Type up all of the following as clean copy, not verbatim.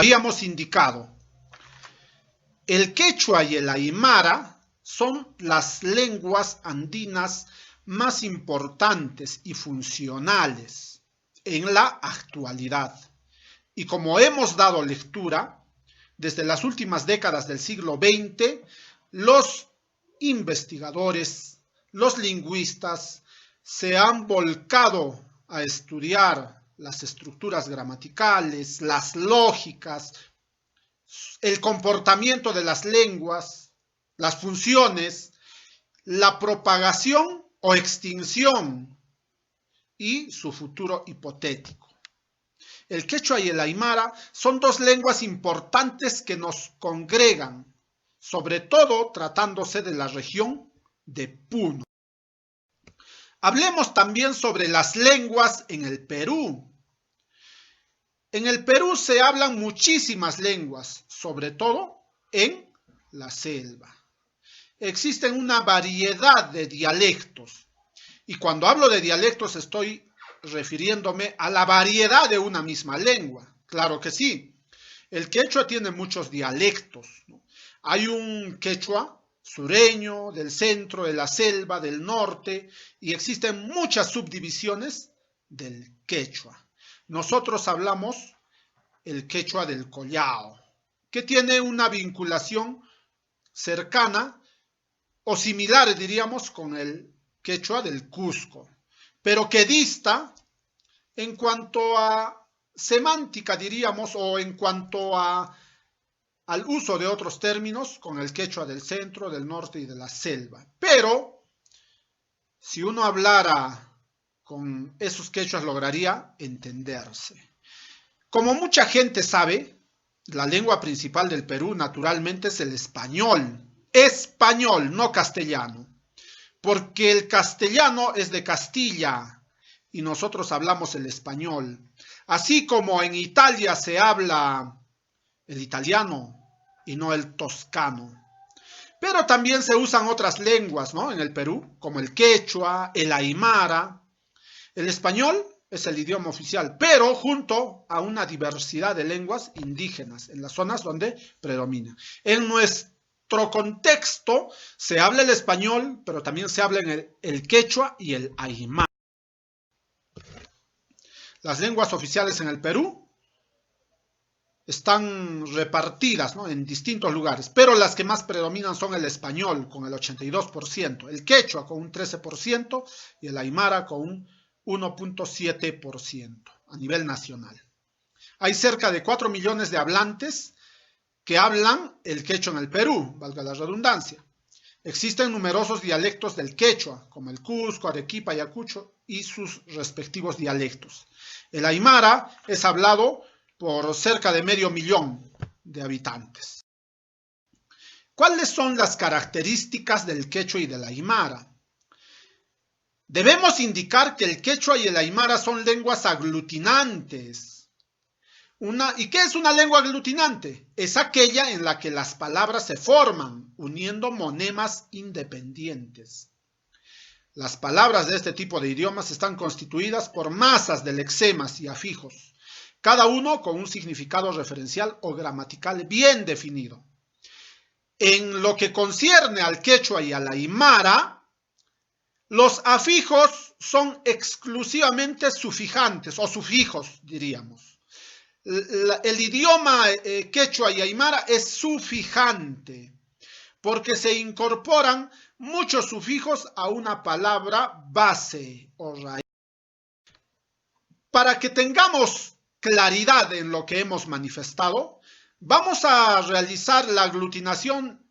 habíamos indicado, el quechua y el aymara son las lenguas andinas más importantes y funcionales en la actualidad. Y como hemos dado lectura, desde las últimas décadas del siglo XX, los investigadores, los lingüistas, se han volcado a estudiar las estructuras gramaticales, las lógicas, el comportamiento de las lenguas, las funciones, la propagación o extinción y su futuro hipotético. El quechua y el aymara son dos lenguas importantes que nos congregan, sobre todo tratándose de la región de Puno. Hablemos también sobre las lenguas en el Perú. En el Perú se hablan muchísimas lenguas, sobre todo en la selva. Existen una variedad de dialectos. Y cuando hablo de dialectos estoy refiriéndome a la variedad de una misma lengua. Claro que sí. El quechua tiene muchos dialectos, ¿no? Hay un quechua sureño, del centro, de la selva, del norte, y existen muchas subdivisiones del quechua. Nosotros hablamos el quechua del Collao, que tiene una vinculación cercana o similar, diríamos, con el quechua del Cusco, pero que dista en cuanto a semántica, diríamos, o en cuanto al uso de otros términos con el quechua del centro, del norte y de la selva. Pero si uno hablara con esos quechuas lograría entenderse. Como mucha gente sabe, la lengua principal del Perú naturalmente es el español. Español, no castellano. Porque el castellano es de Castilla y nosotros hablamos el español. Así como en Italia se habla el italiano y no el toscano. Pero también se usan otras lenguas, ¿no? En el Perú, como el quechua, el aymara. El español es el idioma oficial, pero junto a una diversidad de lenguas indígenas en las zonas donde predomina. En nuestro contexto se habla el español, pero también se habla en el quechua y el aymara. Las lenguas oficiales en el Perú están repartidas, ¿no?, en distintos lugares, pero las que más predominan son el español con el 82%, el quechua con un 13% y el aymara con un 1.7% a nivel nacional. Hay cerca de 4 millones de hablantes que hablan el quechua en el Perú, valga la redundancia. Existen numerosos dialectos del quechua, como el Cusco, Arequipa, Ayacucho y sus respectivos dialectos. El aymara es hablado por cerca de 500.000 de habitantes. ¿Cuáles son las características del quechua y del aymara? Debemos indicar que el quechua y el aymara son lenguas aglutinantes. ¿Y qué es una lengua aglutinante? Es aquella en la que las palabras se forman, uniendo monemas independientes. Las palabras de este tipo de idiomas están constituidas por masas de lexemas y afijos, cada uno con un significado referencial o gramatical bien definido. En lo que concierne al quechua y al aymara, los afijos son exclusivamente sufijantes o sufijos, diríamos. El idioma quechua y aymara es sufijante porque se incorporan muchos sufijos a una palabra base o raíz. Para que tengamos claridad en lo que hemos manifestado, vamos a realizar la aglutinación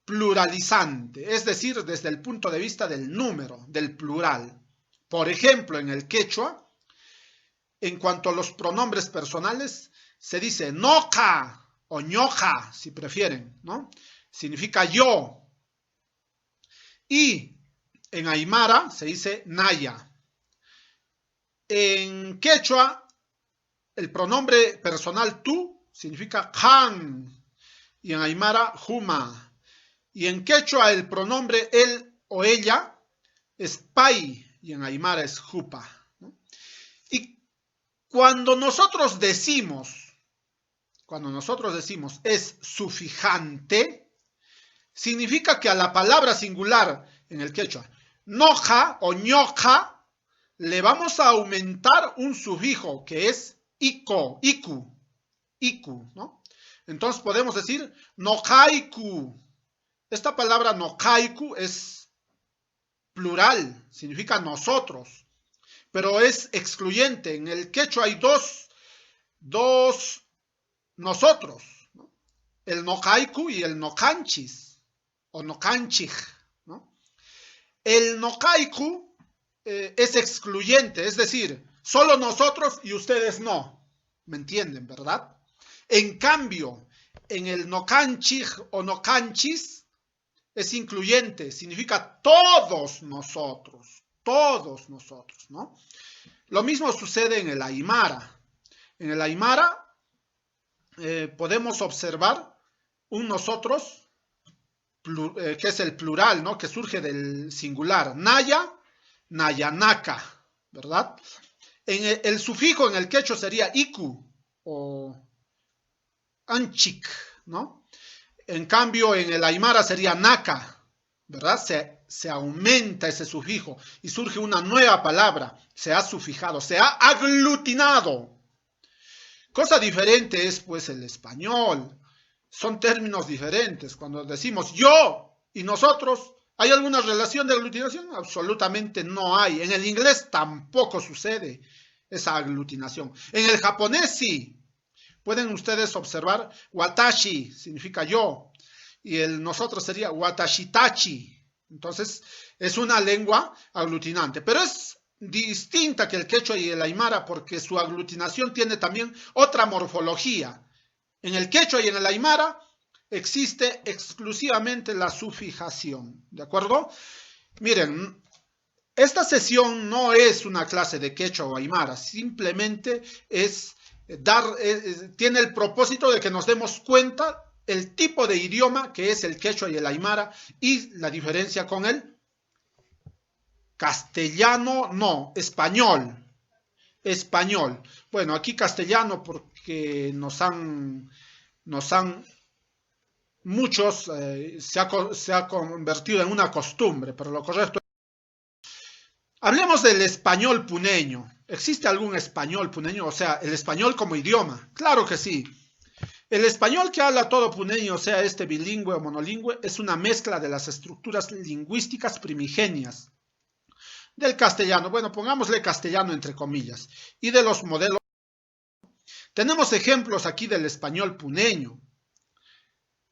pluralizante, es decir, desde el punto de vista del número, del plural. Por ejemplo, en el quechua, en cuanto a los pronombres personales, se dice noca o ñoja, si prefieren, ¿no? Significa yo. Y en aymara se dice naya. En quechua, el pronombre personal tú significa han, y en aymara juma. Y en quechua el pronombre él o ella es pai, y en aymara es jupa, ¿no? Y cuando nosotros decimos cuando nosotros decimos es sufijante, significa que a la palabra singular en el quechua, noja o ñoja, le vamos a aumentar un sufijo que es ico, iku, ¿no? Entonces podemos decir nojaiku. Esta palabra nojaiku es plural, significa nosotros, pero es excluyente. En el quechua hay dos nosotros, ¿no? El nojaiku y el nocanchis, o nocanchij, ¿no? El nojaiku es excluyente, es decir, solo nosotros y ustedes no. ¿Me entienden, verdad? En cambio, en el nocanchij o nocanchis es incluyente, significa todos nosotros, ¿no? Lo mismo sucede en el aymara. En el aymara podemos observar un nosotros, que es el plural, ¿no? Que surge del singular. Naya, nayanaka, ¿verdad? El sufijo en el quechua sería iku o anchik, ¿no? En cambio, en el aymara sería naka, ¿verdad? Se aumenta ese sufijo y surge una nueva palabra. Se ha sufijado, se ha aglutinado. Cosa diferente es, pues, el español. Son términos diferentes. Cuando decimos yo y nosotros, ¿hay alguna relación de aglutinación? Absolutamente no hay. En el inglés tampoco sucede esa aglutinación. En el japonés sí. Pueden ustedes observar, watashi significa yo, y el nosotros sería watashitachi. Entonces, es una lengua aglutinante, pero es distinta que el quechua y el aymara porque su aglutinación tiene también otra morfología. En el quechua y en el aymara existe exclusivamente la sufijación, ¿de acuerdo? Miren, esta sesión no es una clase de quechua o aymara, simplemente es tiene el propósito de que nos demos cuenta el tipo de idioma que es el quechua y el aymara y la diferencia con el castellano, no, español. Bueno, aquí castellano porque muchos se ha convertido en una costumbre, pero lo correcto es... Hablemos del español puneño. ¿Existe algún español puneño? O sea, el español como idioma. Claro que sí. El español que habla todo puneño, o sea, este bilingüe o monolingüe, es una mezcla de las estructuras lingüísticas primigenias del castellano. Bueno, pongámosle castellano entre comillas. Y de los modelos. Tenemos ejemplos aquí del español puneño.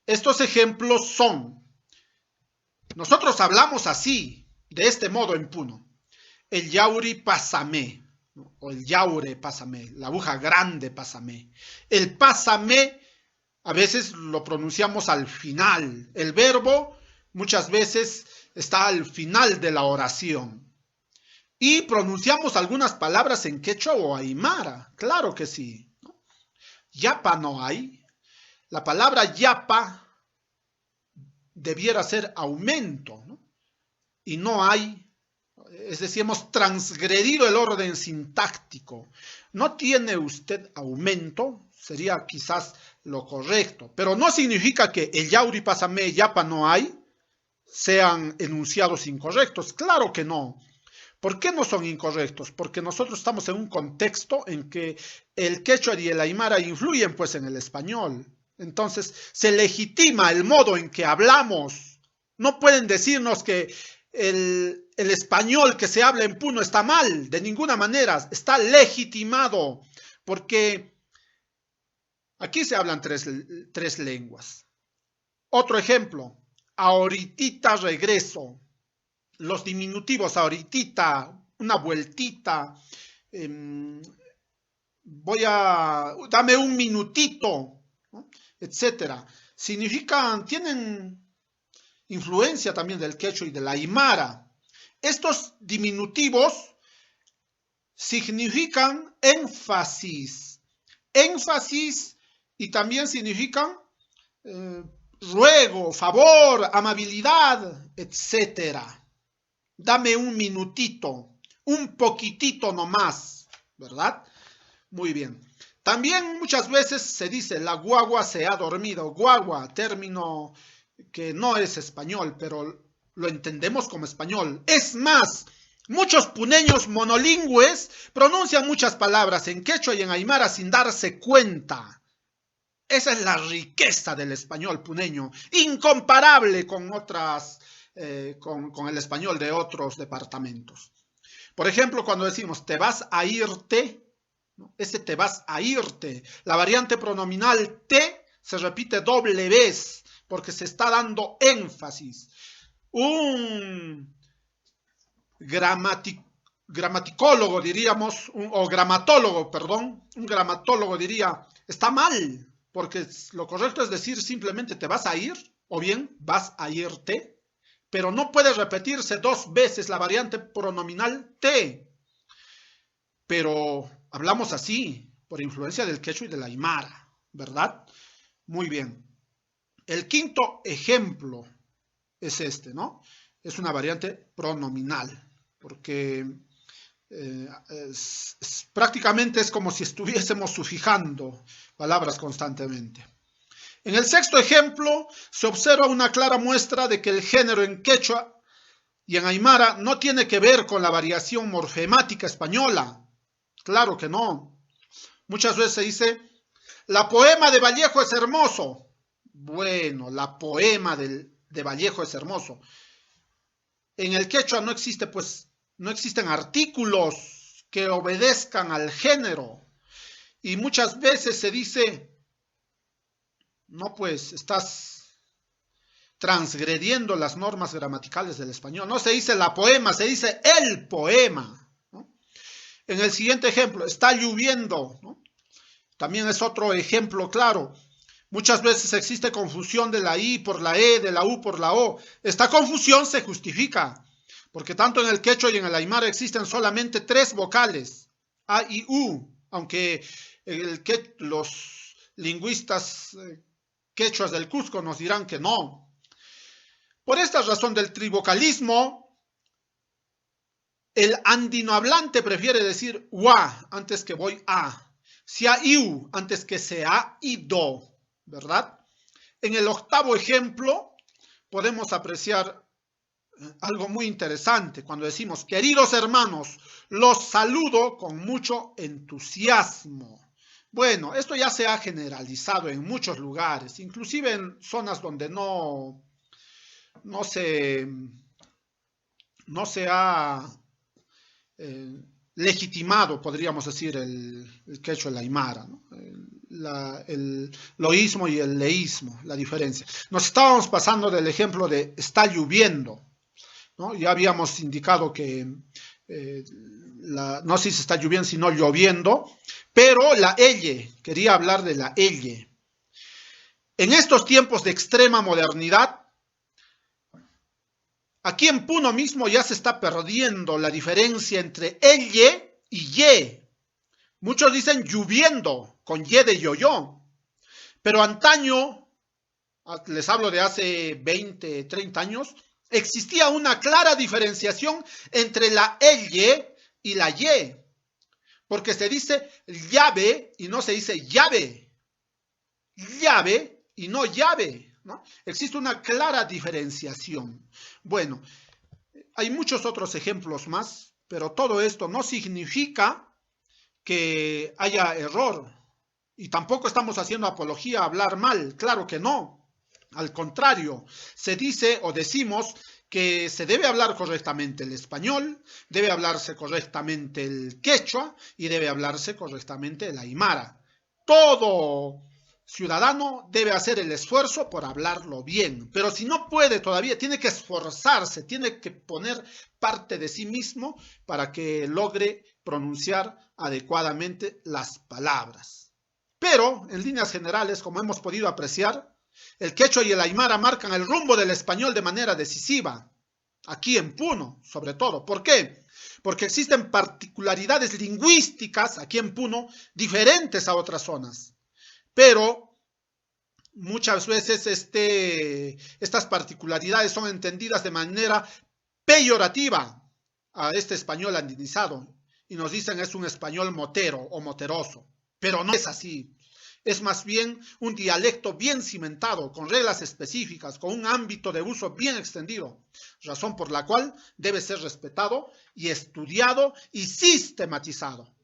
Estos ejemplos son: nosotros hablamos así, de este modo en Puno. El yauri pásame, ¿no? O el yaure pásame, la aguja grande pásame. El pásame a veces lo pronunciamos al final. El verbo muchas veces está al final de la oración. Y pronunciamos algunas palabras en quechua o aymara, claro que sí, ¿no? Yapa no hay. La palabra yapa debiera ser aumento, ¿no? Y no hay. Es decir, hemos transgredido el orden sintáctico. No tiene usted aumento, sería quizás lo correcto, pero no significa que el yauri pásame, yapa no hay, sean enunciados incorrectos. Claro que no. ¿Por qué no son incorrectos? Porque nosotros estamos en un contexto en que el quechua y el aymara influyen pues en el español. Entonces se legitima el modo en que hablamos. No pueden decirnos que el español que se habla en Puno está mal, de ninguna manera, está legitimado, porque aquí se hablan tres lenguas. Otro ejemplo, ahoritita regreso. Los diminutivos, ahoritita, una vueltita, dame un minutito, ¿no? Etcétera. Tienen influencia también del quechua y del aymara. Estos diminutivos significan énfasis. Énfasis y también significan ruego, favor, amabilidad, etcétera. Dame un minutito, un poquitito nomás, ¿verdad? Muy bien. También muchas veces se dice la guagua se ha dormido. Guagua, término que no es español, pero lo entendemos como español. Es más, muchos puneños monolingües pronuncian muchas palabras en quechua y en aymara sin darse cuenta. Esa es la riqueza del español puneño, incomparable con otras, con el español de otros departamentos. Por ejemplo, cuando decimos te vas a irte, ¿no? Ese te vas a irte, la variante pronominal te se repite doble vez porque se está dando énfasis. Un gramaticólogo diríamos, o gramatólogo, perdón, un gramatólogo diría, está mal, porque lo correcto es decir simplemente te vas a ir, o bien vas a irte, pero no puede repetirse dos veces la variante pronominal te. Pero hablamos así, por influencia del quechua y de la aymara, ¿verdad? Muy bien. El quinto ejemplo es este, ¿no? Es una variante pronominal, porque prácticamente es como si estuviésemos sufijando palabras constantemente. En el sexto ejemplo se observa una clara muestra de que el género en quechua y en aymara no tiene que ver con la variación morfemática española. Claro que no. Muchas veces se dice, la poema de Vallejo es hermoso. Bueno, la poema de Vallejo es hermoso. En el quechua no existe, pues, no existen artículos que obedezcan al género. Y muchas veces se dice, no, pues, estás transgrediendo las normas gramaticales del español. No se dice la poema, se dice el poema, ¿no? En el siguiente ejemplo, está lloviendo, ¿no? También es otro ejemplo claro. Muchas veces existe confusión de la I por la E, de la U por la O. Esta confusión se justifica, porque tanto en el quechua y en el aymara existen solamente tres vocales, A y U, aunque los lingüistas quechuas del Cusco nos dirán que no. Por esta razón del trivocalismo, el andinohablante prefiere decir UA antes que voy a, se ha iu antes que se ha ido, ¿verdad? En el octavo ejemplo podemos apreciar algo muy interesante cuando decimos, queridos hermanos, los saludo con mucho entusiasmo. Bueno, esto ya se ha generalizado en muchos lugares, inclusive en zonas donde no se ha legitimado, podríamos decir, el quechua y el aymara, ¿no? El loísmo y el leísmo, la diferencia. Nos estábamos pasando del ejemplo de está lloviendo, ¿no? Ya habíamos indicado que no sé si está lloviendo, sino lloviendo, pero la elle, quería hablar de la elle. En estos tiempos de extrema modernidad, aquí en Puno mismo ya se está perdiendo la diferencia entre elle y ye. Muchos dicen lloviendo, con ye de yo-yo. Pero antaño, les hablo de hace 20, 30 años, existía una clara diferenciación entre la elle y la ye. Porque se dice llave y no se dice llave. Llave y no llave, ¿no? Existe una clara diferenciación. Bueno, hay muchos otros ejemplos más, pero todo esto no significa que haya error. Y tampoco estamos haciendo apología a hablar mal, claro que no. Al contrario, se dice o decimos que se debe hablar correctamente el español, debe hablarse correctamente el quechua y debe hablarse correctamente el aymara. Todo ciudadano debe hacer el esfuerzo por hablarlo bien, pero si no puede todavía, tiene que esforzarse, tiene que poner parte de sí mismo para que logre pronunciar adecuadamente las palabras. Pero, en líneas generales, como hemos podido apreciar, el quechua y el aymara marcan el rumbo del español de manera decisiva, aquí en Puno, sobre todo. ¿Por qué? Porque existen particularidades lingüísticas aquí en Puno diferentes a otras zonas. Pero muchas veces estas particularidades son entendidas de manera peyorativa a este español andinizado y nos dicen es un español motero o moteroso. Pero no es así. Es más bien un dialecto bien cimentado, con reglas específicas, con un ámbito de uso bien extendido, razón por la cual debe ser respetado y estudiado y sistematizado.